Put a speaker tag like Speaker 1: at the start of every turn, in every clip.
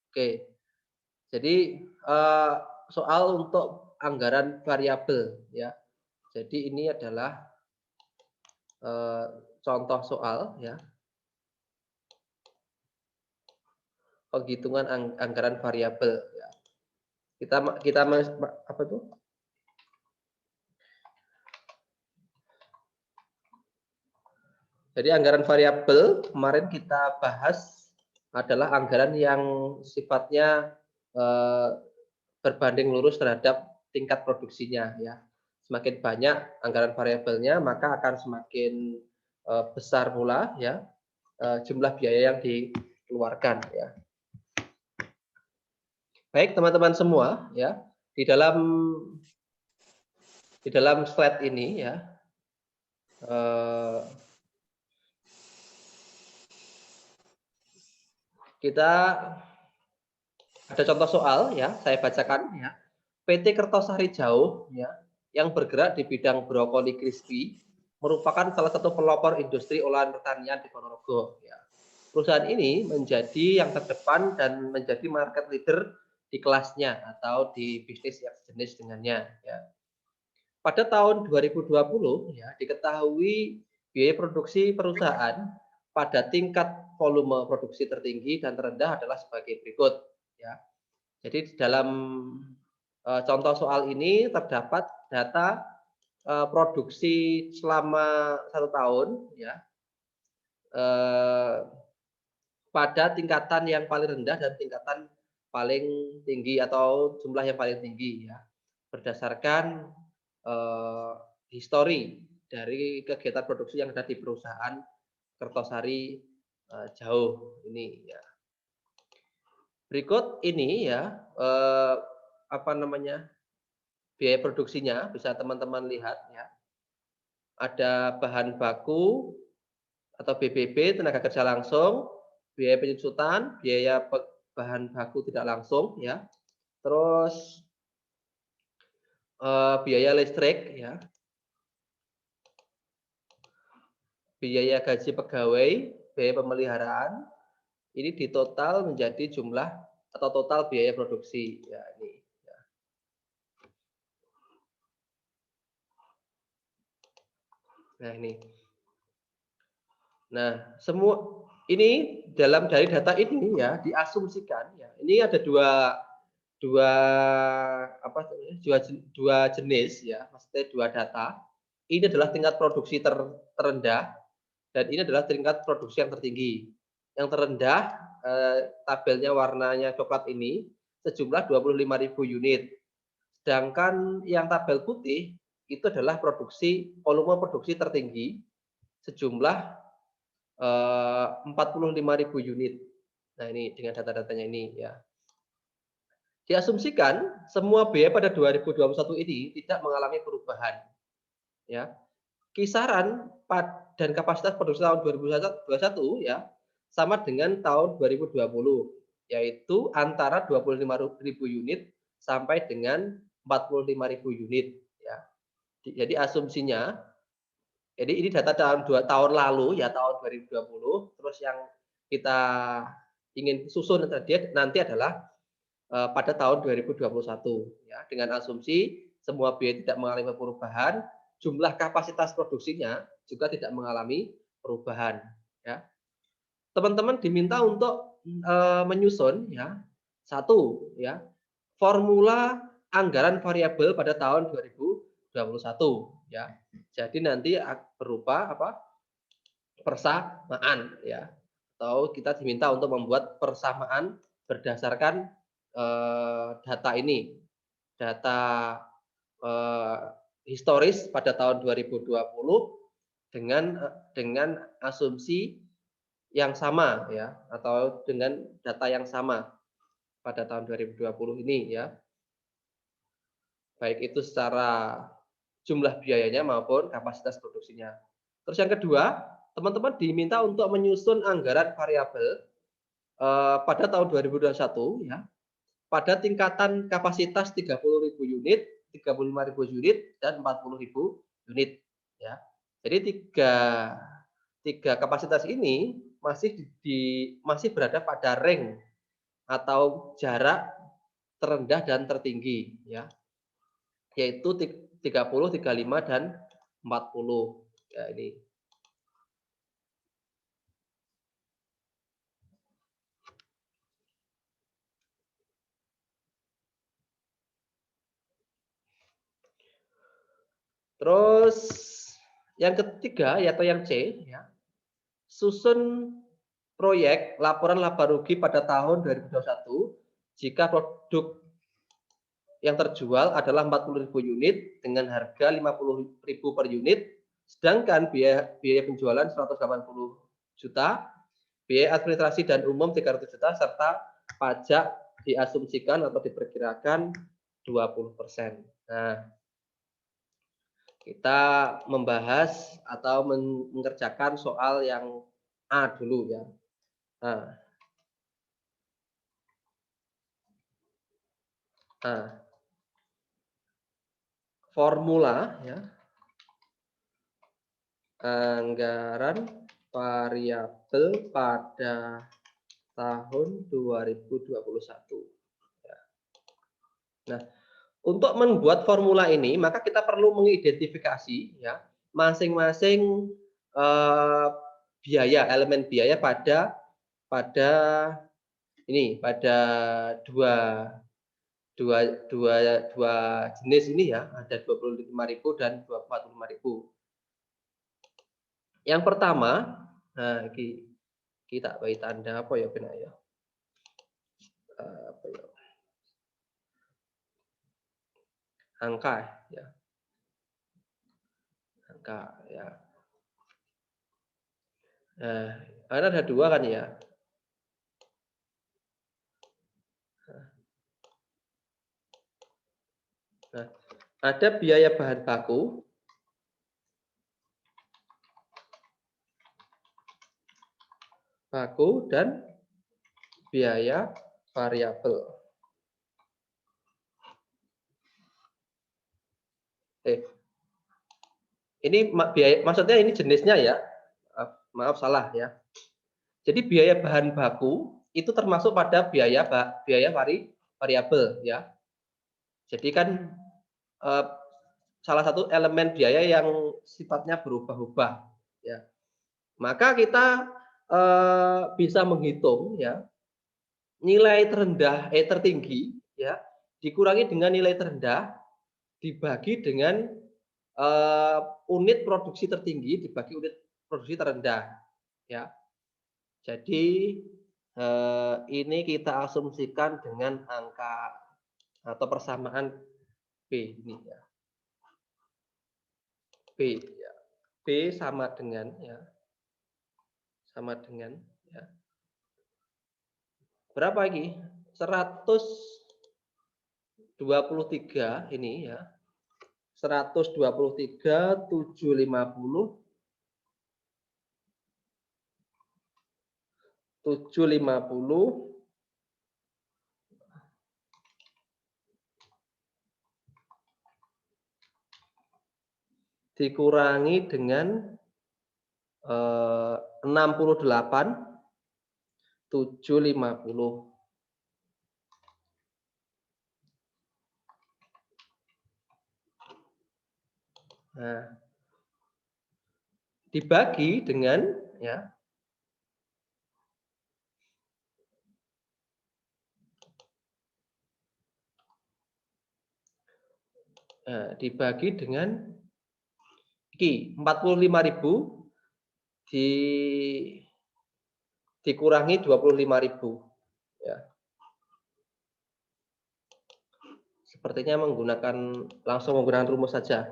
Speaker 1: Oke. Jadi, soal untuk anggaran variabel ya. Jadi ini adalah, eee, contoh soal ya, penghitungan anggaran variabel ya. Kita apa tuh, jadi anggaran variabel kemarin kita bahas adalah anggaran yang sifatnya, eee, berbanding lurus terhadap tingkat produksinya ya. Semakin banyak anggaran variabelnya, maka akan semakin, besar pula ya, jumlah biaya yang dikeluarkan ya. Baik teman-teman semua ya, di dalam slide ini ya, eee, kita ada contoh soal ya, saya bacakan ya. PT Kertosari Jauh ya, yang bergerak di bidang brokoli crispy, merupakan salah satu pelopor industri olahan pertanian di Ponorogo ya. Perusahaan ini menjadi yang terdepan dan menjadi market leader di kelasnya atau di bisnis yang sejenis dengannya ya. Pada tahun 2020 ya, diketahui biaya produksi perusahaan pada tingkat volume produksi tertinggi dan terendah adalah sebagai berikut ya. Jadi di dalam, contoh soal ini terdapat data, produksi selama 1 tahun ya, eee, pada tingkatan yang paling rendah dan tingkatan paling tinggi atau jumlah yang paling tinggi ya, berdasarkan, eee, histori dari kegiatan produksi yang ada di perusahaan Kertosari, Jauh ini ya. Berikut ini ya, apa namanya, biaya produksinya bisa teman-teman lihat ya. Ada bahan baku atau BBB, tenaga kerja langsung, biaya penyusutan, biaya bahan baku tidak langsung ya. Terus, biaya listrik ya, biaya gaji pegawai, biaya pemeliharaan, ini ditotal menjadi jumlah atau total biaya produksi ya ini. Nah ini. Nah, semua ini dari data ini ya diasumsikan ya, ini ada dua dua apa namanya, dua jenis ya, maksudnya 2 data. Ini adalah tingkat produksi terendah dan ini adalah tingkat produksi yang tertinggi. Yang terendah, tabelnya warnanya coklat ini sejumlah 25.000 unit. Sedangkan yang tabel putih itu adalah volume produksi tertinggi sejumlah 45.000 unit. Nah ini dengan data-datanya ini ya. Diasumsikan semua biaya pada 2021 ini tidak mengalami perubahan ya. Kisaran dan kapasitas produksi tahun 2021 ya sama dengan tahun 2020 yaitu antara 25.000 unit sampai dengan 45.000 unit ya. Jadi asumsinya, jadi ini data dalam 2 tahun lalu ya, tahun 2020, terus yang kita ingin susun nanti adalah, pada tahun 2021 ya, dengan asumsi semua biaya tidak mengalami perubahan, jumlah kapasitas produksinya juga tidak mengalami perubahan ya. Teman-teman diminta untuk, menyusun ya, satu ya, formula anggaran variabel pada tahun 2021 ya. Jadi nanti berupa apa, persamaan ya, atau kita diminta untuk membuat persamaan berdasarkan, data ini, data, eee, historis pada tahun 2020 dengan asumsi yang sama ya, atau dengan data yang sama pada tahun 2020 ini ya, baik itu secara jumlah biayanya maupun kapasitas produksinya. Terus yang kedua, teman-teman diminta untuk menyusun anggaran variabel, pada tahun 2021 ya, pada tingkatan kapasitas 30.000 unit, 35.000 unit, dan 40.000 unit ya. Jadi tiga tiga kapasitas ini masih berada pada ring atau jarak terendah dan tertinggi ya, yaitu 30, 35 dan 40. Ya ini. Terus yang ketiga atau yang C ya, susun proyek laporan laba rugi pada tahun 2021 jika produk yang terjual adalah 40.000 unit dengan harga 50.000 per unit, sedangkan biaya penjualan 180 juta, biaya administrasi dan umum 300 juta, serta pajak diasumsikan atau diperkirakan 20%. Nah, kita membahas atau mengerjakan soal yang A dulu ya. Nah, formula ya, anggaran variabel pada tahun 2021. Ya. Nah, untuk membuat formula ini, maka kita perlu mengidentifikasi ya masing-masing biaya, elemen biaya pada ini, pada dua dua dua dua jenis ini ya, ada 25.000 dan 45.000. Yang pertama, nah kita bagi tanda apa ya benar ya? Apa ya? Angka ya, angka ya. Nah, karena ada dua kan ya. Nah, ada biaya bahan baku dan biaya variabel. Ini biaya, maksudnya ini jenisnya ya. Maaf salah ya. Jadi biaya bahan baku itu termasuk pada biaya variabel ya. Jadi kan eh, salah satu elemen biaya yang sifatnya berubah-ubah ya. Maka kita bisa menghitung ya nilai tertinggi ya dikurangi dengan nilai terendah dibagi dengan unit produksi tertinggi dibagi unit produksi terendah ya. Jadi ini kita asumsikan dengan angka atau persamaan B ini ya. B ya. B sama dengan ya. Sama dengan ya. Berapa lagi? 123 ini ya. 123 750 dikurangi dengan 68 750. Nah, dibagi dengan ya dibagi dengan 45.000 dikurangi 25.000 ya. Sepertinya langsung menggunakan rumus saja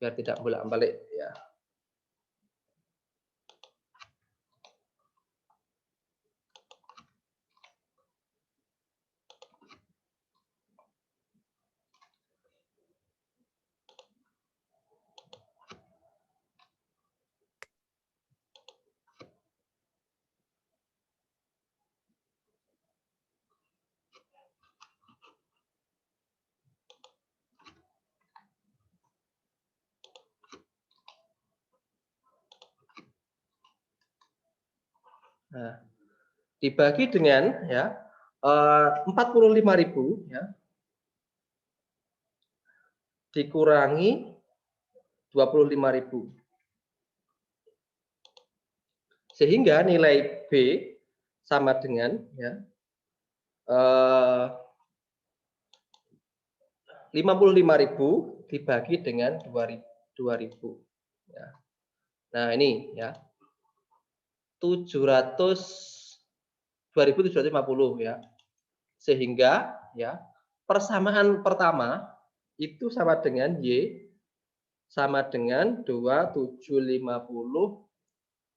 Speaker 1: biar tidak bolak-balik ya. Nah, dibagi dengan ya 45.000 ya dikurangi 25.000. Sehingga nilai B sama dengan ya 55.000 dibagi dengan 2.000 ya. Nah, ini ya 2.750 ya. Sehingga ya persamaan pertama itu sama dengan Y sama dengan 2750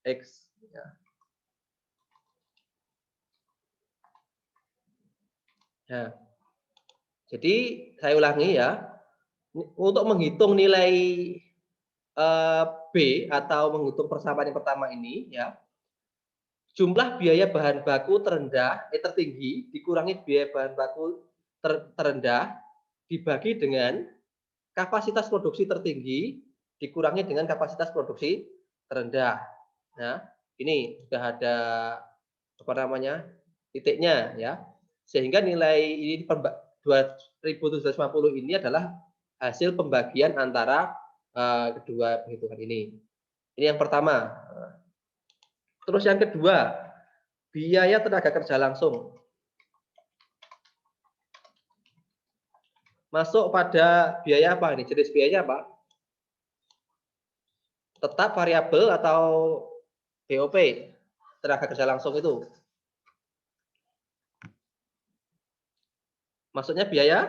Speaker 1: X ya. Nah, jadi saya ulangi ya. Untuk menghitung nilai B atau menghitung persamaan yang pertama ini ya, jumlah biaya bahan baku tertinggi dikurangi biaya bahan baku terendah dibagi dengan kapasitas produksi tertinggi dikurangi dengan kapasitas produksi terendah. Nah, ini sudah ada apa namanya titiknya ya, sehingga nilai ini 2.750 ini adalah hasil pembagian antara kedua penghitungan ini. Ini yang pertama. Terus yang kedua, biaya tenaga kerja langsung. Masuk pada biaya apa ini? Jenis biayanya apa? Tetap, variabel, atau BOP? Tenaga kerja langsung itu. Maksudnya biaya?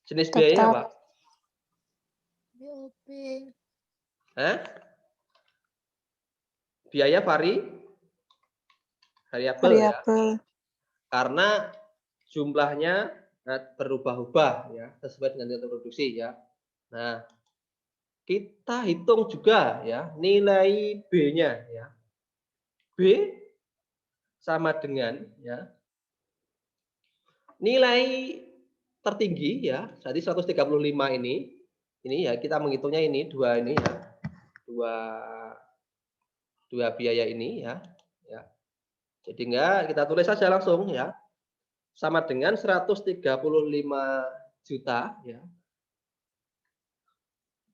Speaker 1: Jenis biayanya apa?
Speaker 2: BOP.
Speaker 1: Biaya variabel ya. Karena jumlahnya berubah-ubah ya, sesuai dengan nilai produksi ya. Nah, kita hitung juga ya nilai B-nya ya. B sama dengan ya nilai tertinggi ya, jadi 135 ini ya kita menghitungnya ini dua ini ya. Dua biaya ini ya. Jadi enggak, kita tulis saja langsung ya. Sama dengan 135 juta ya.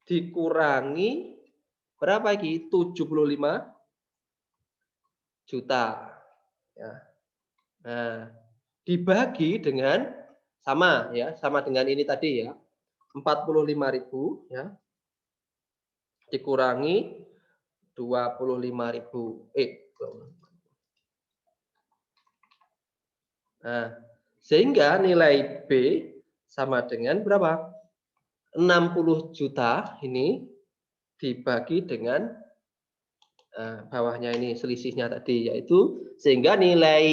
Speaker 1: Dikurangi berapa lagi? 75 juta. Ya. Nah, dibagi dengan sama ya, sama dengan ini tadi ya. 45.000 ya. Dikurangi 25.000. Nah, sehingga nilai B sama dengan berapa? 60 juta ini dibagi dengan bawahnya ini selisihnya tadi, yaitu sehingga nilai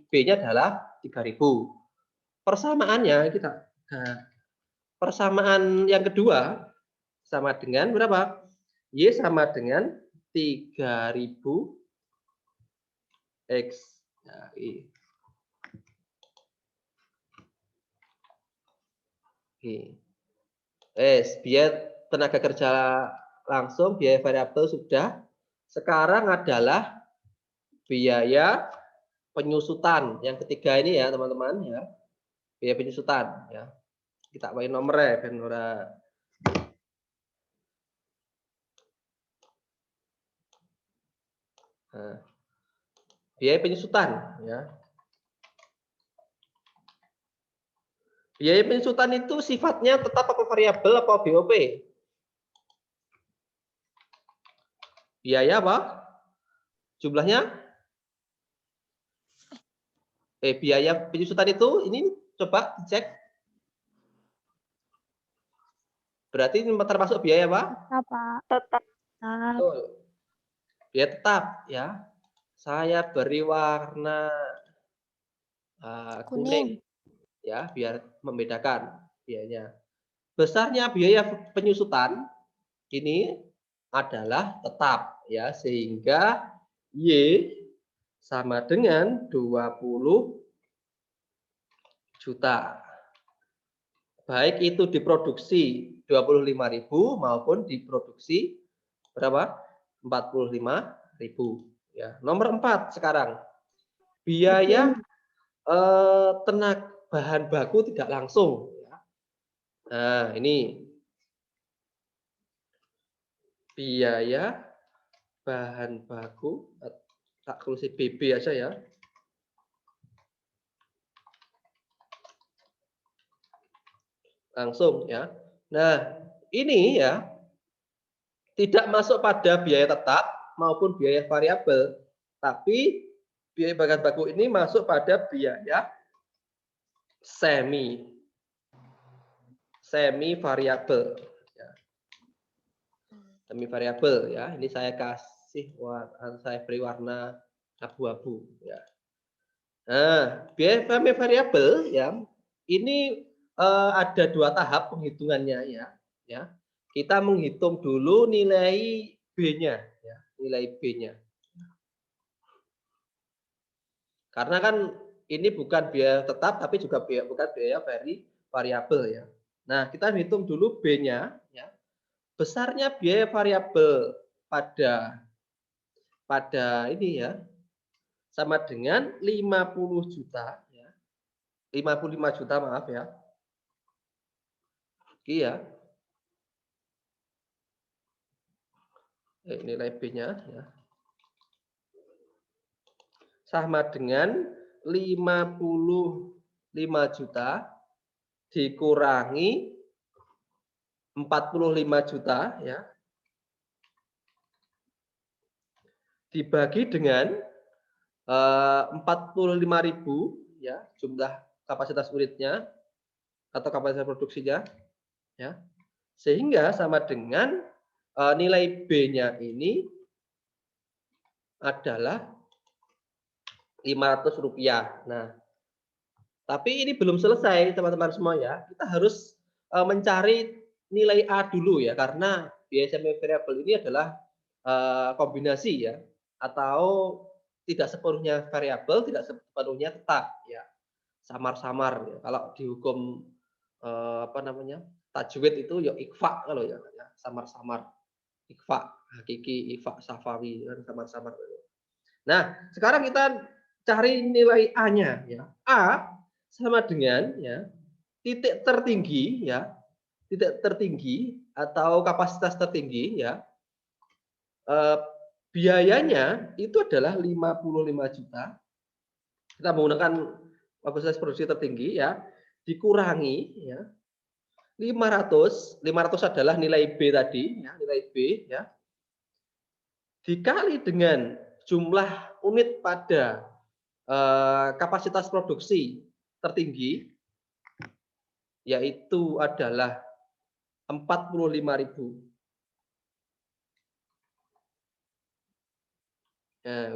Speaker 1: B-nya adalah 3.000. Persamaannya kita persamaan yang kedua sama dengan berapa? Y sama dengan 3.000 X. Nah, biaya tenaga kerja langsung, biaya variabel sudah. Sekarang adalah biaya penyusutan. Yang ketiga ini ya teman-teman ya. Biaya penyusutan ya. Kita pakai nomornya ben ora. Nah, biaya penyusutan ya. Biaya penyusutan itu sifatnya tetap apa variabel apa BOP? Biaya apa? Jumlahnya? Biaya penyusutan itu ini coba dicek. Berarti ini termasuk biaya apa?
Speaker 2: Tetap.
Speaker 1: Betul. Biaya tetap ya. Saya beri warna kuning ya biar membedakan biayanya. Besarnya biaya penyusutan ini adalah tetap ya, sehingga Y sama dengan 20 juta. Baik itu diproduksi 25.000 maupun diproduksi berapa? 45.000 ya. Nomor 4 sekarang. Biaya tenaga bahan baku tidak langsung. Ya. Nah, ini biaya bahan baku, tak tulis BB aja ya. Langsung ya. Nah, ini ya tidak masuk pada biaya tetap maupun biaya variabel, tapi biaya bahan baku ini masuk pada biaya semi variabel. Ya. Semi variabel ya. Ini saya kasih saya beri warna abu-abu ya. Nah, biaya semi variabel ya. Ini ada 2 tahap penghitungannya ya. Ya. Kita menghitung dulu nilai B-nya ya, nilai B-nya. Karena kan ini bukan biaya tetap tapi juga bukan biaya variabel ya. Nah, kita hitung dulu B-nya ya. Besarnya biaya variabel pada ini ya sama dengan 50 juta ya. 55 juta maaf ya. Iya. Nilai B-nya ya. Sama dengan 55 juta dikurangi 45 juta ya. Dibagi dengan 45.000 ya jumlah kapasitas unitnya atau kapasitas produksinya ya. Sehingga sama dengan nilai B-nya ini adalah Rp500. Nah, tapi ini belum selesai teman-teman semua ya. Kita harus mencari nilai A dulu ya karena biaya semi variabel ini adalah kombinasi ya atau tidak sepenuhnya variabel, tidak sepenuhnya tetap ya. Samar-samar ya. Kalau dihukum apa namanya? Tajwid itu ya ikfa kalau ya, samar-samar. Ikfa, hakiki, ifa, safawi kan samar-samar. Nah, sekarang kita cari nilai A-nya ya. A sama dengan ya titik tertinggi ya, titik tertinggi atau kapasitas tertinggi ya. Biayanya itu adalah 55 juta. Kita menggunakan kapasitas produksi tertinggi ya, dikurangi ya 500 adalah nilai B tadi ya, nilai B ya. Dikali dengan jumlah unit pada kapasitas produksi tertinggi yaitu adalah 45.000. Nah,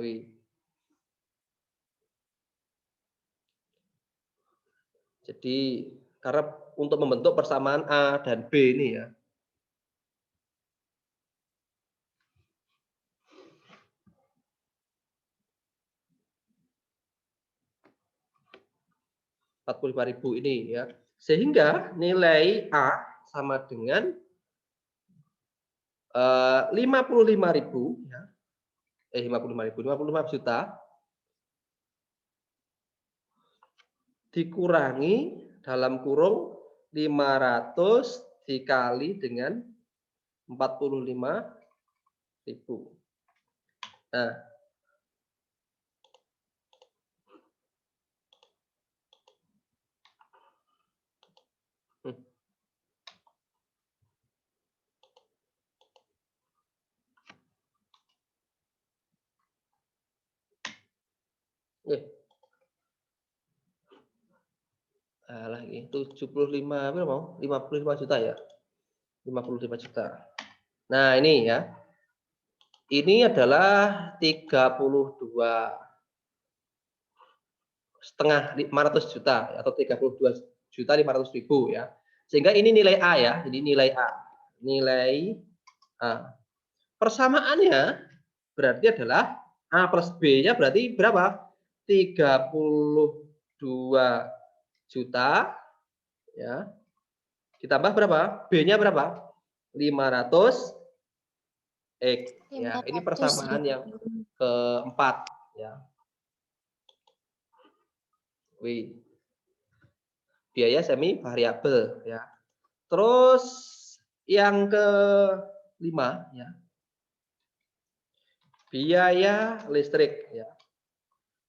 Speaker 1: jadi karena untuk membentuk persamaan A dan B ini ya. Rp45.000 ini ya. Sehingga nilai A sama dengan 55.000 ya. 55 juta dikurangi dalam kurung 500 dikali dengan 45.000. Nah, lagi 75 berapa mau? 55 juta ya. 55 juta. Nah, ini ya. Ini adalah 32,5 juta atau 32.500.000 ya. Sehingga ini nilai A ya. Jadi nilai A. Nilai A. Persamaannya berarti adalah A plus B-nya berarti berapa? 32 juta ya. Ditambah berapa? B-nya berapa? 500 X ya. Ini persamaan yang keempat ya. W. Biaya semi variabel ya. Terus yang kelima ya. Biaya listrik ya.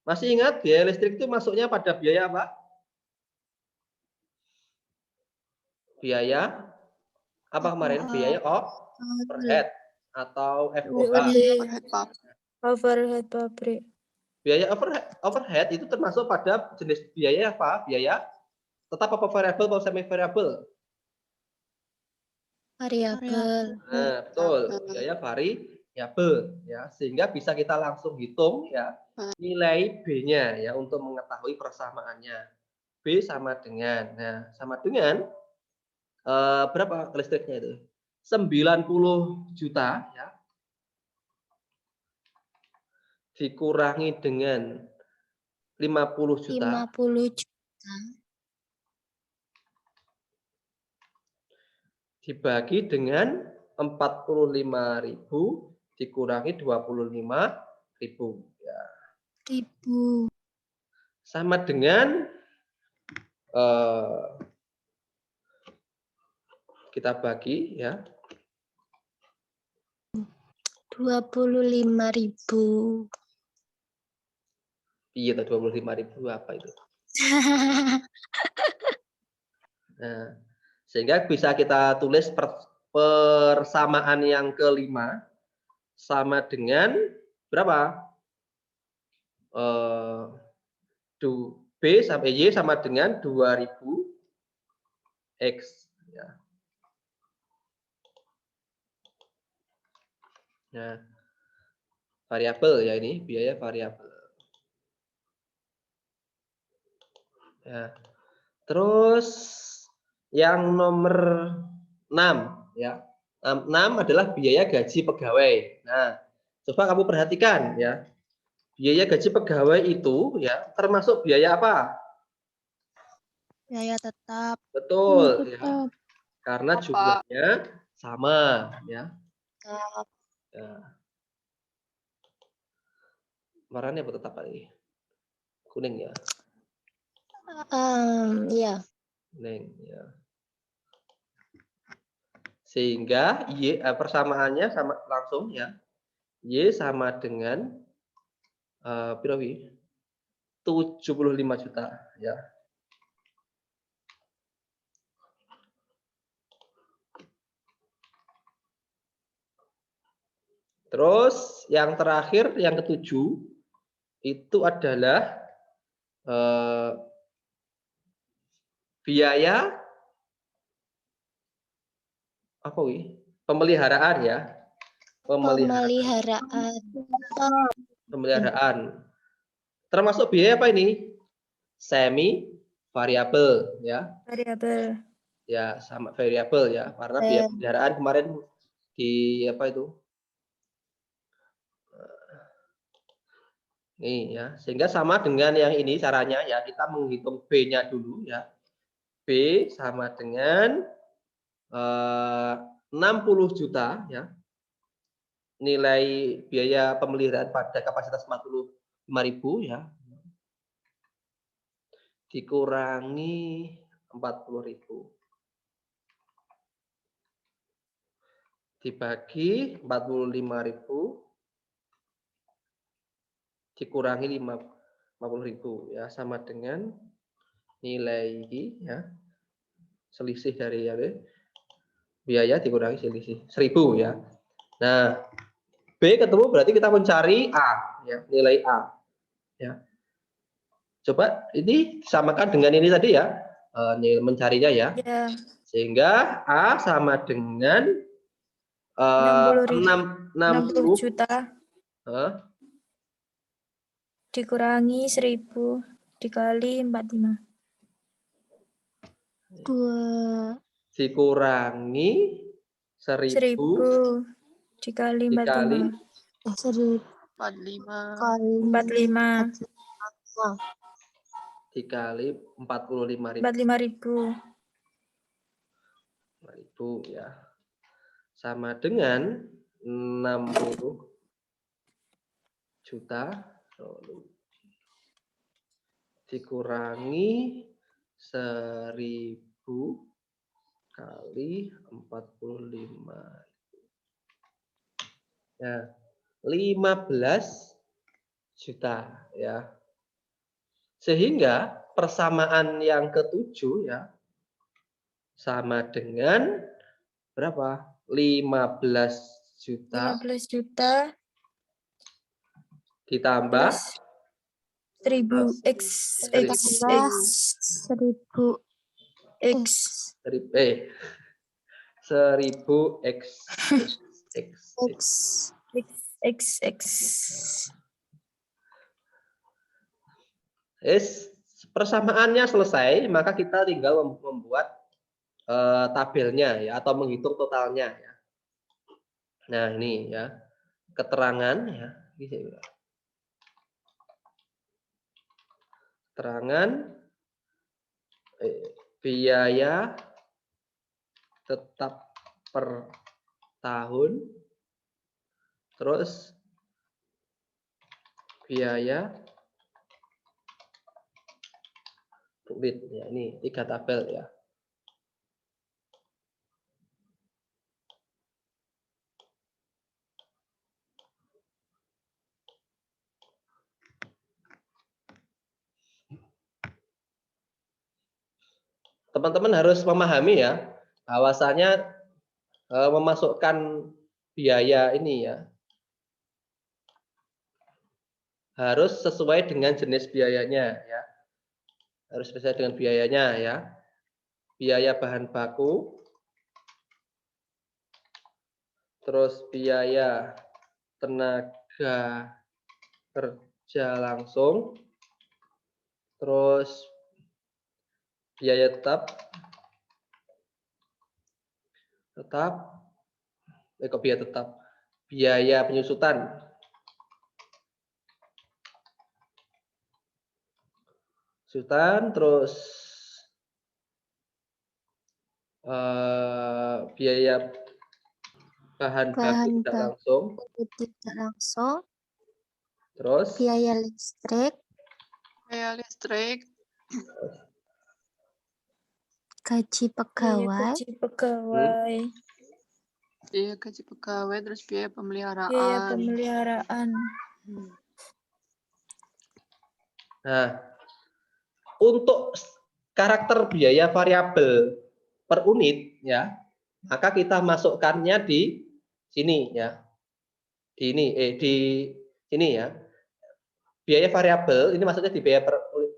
Speaker 1: Masih ingat biaya listrik itu masuknya pada biaya apa? Biaya apa kemarin? Biaya overhead atau FOH.
Speaker 2: Overhead pabrik.
Speaker 1: Biaya overhead itu termasuk pada jenis biaya apa? Biaya tetap apa variabel atau semi variabel?
Speaker 2: Variabel.
Speaker 1: Nah, betul. Biaya variabel ya, sehingga bisa kita langsung hitung ya nilai B-nya ya untuk mengetahui persamaannya. B sama dengan, nah sama dengan berapa listriknya itu? 90 juta ya dikurangi dengan 50 juta
Speaker 2: 50 juta.
Speaker 1: dibagi dengan 45.000 dikurangi 25.000 ya.
Speaker 2: Ribu.
Speaker 1: Sama dengan kita bagi ya
Speaker 2: 25.000.
Speaker 1: iya 25.000 apa itu? Nah, sehingga bisa kita tulis persamaan yang kelima sama dengan berapa? B sampai Y sama dengan 2000 X ya. Nah, variabel ya ini biaya variabel. Ya. Terus yang nomor 6 ya. 6 adalah biaya gaji pegawai. Nah, coba kamu perhatikan ya. Biaya gaji pegawai itu ya termasuk biaya apa?
Speaker 2: Biaya tetap.
Speaker 1: Betul ya. Karena jumlahnya sama ya. Ya. Warnanya apa tetap ini? Kuning ya.
Speaker 2: Iya.
Speaker 1: Kuning ya. Sehingga Y persamaannya sama langsung ya. Y sama dengan berapa? 75 juta ya. Terus yang terakhir yang ketujuh itu adalah biaya apa wi? Pemeliharaan ya. Pemeliharaan. Termasuk biaya apa ini? Semi variabel ya.
Speaker 2: Variabel.
Speaker 1: Ya, sama variabel ya. Karena biaya pemeliharaan kemarin di apa itu? Nih ya, sehingga sama dengan yang ini caranya ya, kita menghitung B-nya dulu ya. B sama dengan 60 juta ya. Nilai biaya pemeliharaan pada kapasitas 45.000 ya. Dikurangi 40.000. Dibagi 45.000 dikurangi 50.000 ya, sama dengan nilai ya selisih dari biaya dikurangi selisih 1.000 ya. Nah, B ketemu berarti kita mencari A ya, nilai A ya. Coba ini samakan dengan ini tadi ya, mencarinya ya. Sehingga A sama dengan 60
Speaker 2: juta dikurangi 1.000 dikali 45.
Speaker 1: Dikurangi 1.000
Speaker 2: dikali 45. 45.
Speaker 1: Dikali 45.000. 45.000 ya. Sama dengan 60 juta dikurangi 1.000 kali 45. Ya, 15 juta ya. Sehingga persamaan yang ketujuh ya sama dengan berapa? 15 juta
Speaker 2: 15 juta
Speaker 1: ditambah
Speaker 2: plus 1000 X X
Speaker 1: Seribu.
Speaker 2: X
Speaker 1: 1000 X X X.
Speaker 2: X.
Speaker 1: Persamaannya selesai, maka kita tinggal membuat tabelnya ya atau menghitung totalnya ya. Nah, ini ya. Keterangan ya. Keterangan biaya tetap per tahun, terus biaya unit ya, ini 3 tabel ya. Teman-teman harus memahami ya, bahwasanya memasukkan biaya ini ya harus sesuai dengan jenis biayanya ya. Harus sesuai dengan biayanya ya. Biaya bahan baku, terus biaya tenaga kerja langsung, terus biaya tetap biaya penyusutan, terus biaya bahan baku tidak langsung, terus
Speaker 3: biaya listrik, gaji pegawai,
Speaker 4: Biaya gaji pegawai, terus biaya pemeliharaan.
Speaker 2: Biaya pemeliharaan.
Speaker 1: Nah, untuk karakter biaya variabel per unit ya, maka kita masukkannya di sini ya. Di sini ya. Biaya variabel ini maksudnya di biaya variabel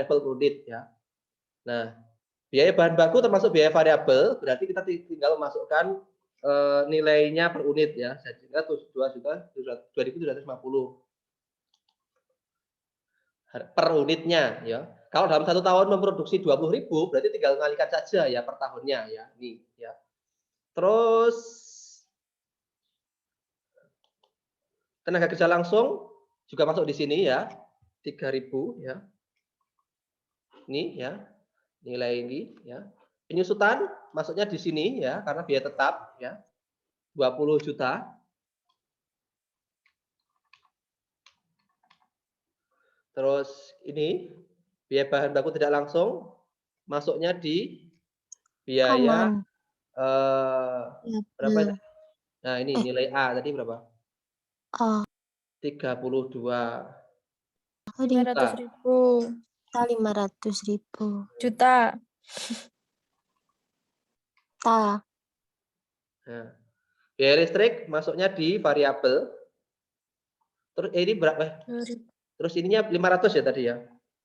Speaker 1: per unit ya. Nah, biaya bahan baku termasuk biaya variabel, berarti kita tinggal masukkan nilainya per unit ya. Sehingga 2.250 per unitnya ya. Kalau dalam 1 tahun memproduksi 20.000, berarti tinggal mengalihkan saja ya per tahunnya ya. Ini ya. Terus tenaga kerja langsung juga masuk di sini ya. 3.000 ya. Ini ya. Nilai ini ya. Penyusutan masuknya di sini ya karena biaya tetap ya. 20 juta. Terus ini biaya bahan baku tidak langsung masuknya di biaya berapa itu? Nah, ini nilai A tadi berapa? 32
Speaker 2: 500.000 juta.
Speaker 1: Nah, biaya listrik masuknya di variabel. Terus ini berapa? Terus ininya 500 ya tadi ya.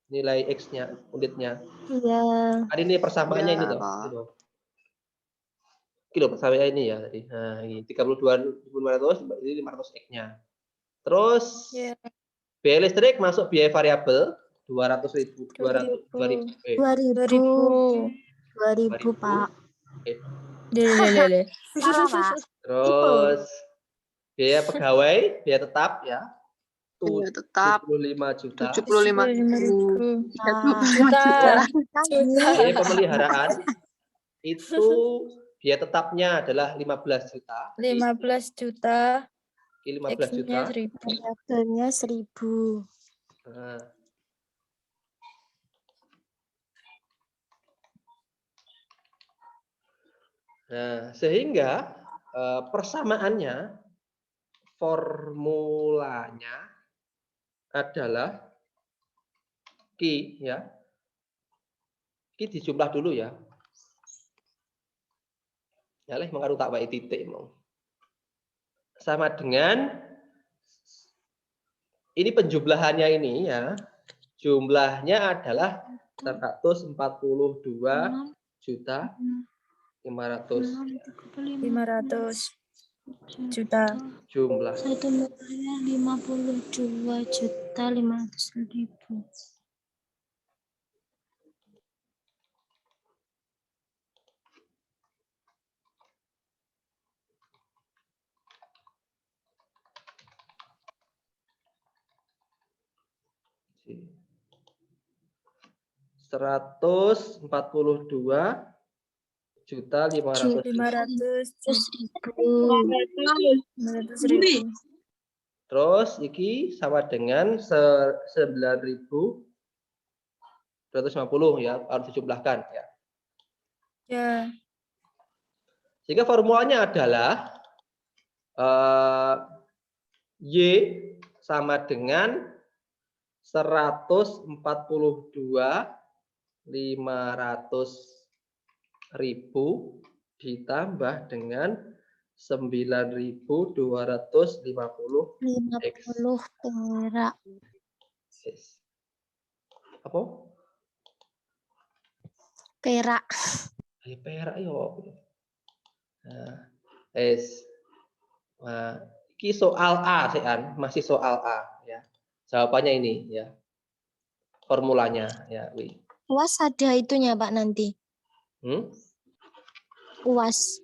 Speaker 1: Nilai X-nya, unitnya.
Speaker 3: Iya.
Speaker 1: Tadi ini persamaannya
Speaker 4: Ya,
Speaker 1: ini loh.
Speaker 4: Pak.
Speaker 1: Kilo persamaannya ini ya tadi. Nah, ini 32.500 ini 500 X-nya. Terus biaya listrik masuk biaya variabel 200.000
Speaker 3: 2.000 Pak.
Speaker 2: Lele.
Speaker 3: Salah Pak.
Speaker 1: Terus biaya pegawai, biaya tetap ya.
Speaker 4: Biaya tetap
Speaker 1: 75 juta.
Speaker 4: 75.000.
Speaker 2: Juta.
Speaker 1: Biaya pemeliharaan itu biaya tetapnya adalah 15 juta.
Speaker 2: 15 juta.
Speaker 1: Ini 15 juta.
Speaker 2: X-nya 1.000.
Speaker 3: Harganya 1.000.
Speaker 1: Nah, Nah, sehingga persamaannya, formulanya adalah Q ya. Q dijumlah dulu ya. Ya leh mengaruh tak baik titik mau. Sama dengan ini penjumlahannya ini ya. Jumlahnya adalah 142 juta 500
Speaker 2: juta.
Speaker 1: jumlah.
Speaker 3: 1.052.500.000.
Speaker 1: Seratus
Speaker 2: 500.000.
Speaker 1: Terus iki sama dengan 9.250 ya, harus dijumlahkan ya.
Speaker 2: Ya.
Speaker 1: Sehingga formulanya adalah Y sama dengan 142.500.000 ditambah dengan 9.250 X.
Speaker 3: 50 perak.
Speaker 1: Apa?
Speaker 3: Perak.
Speaker 1: Perak yo. Nah, nah, ini soal A sean, masih soal A ya. Jawabannya ini ya. Formulanya ya,
Speaker 3: UAS ada itunya Pak nanti.
Speaker 1: Hmm?
Speaker 3: UAS.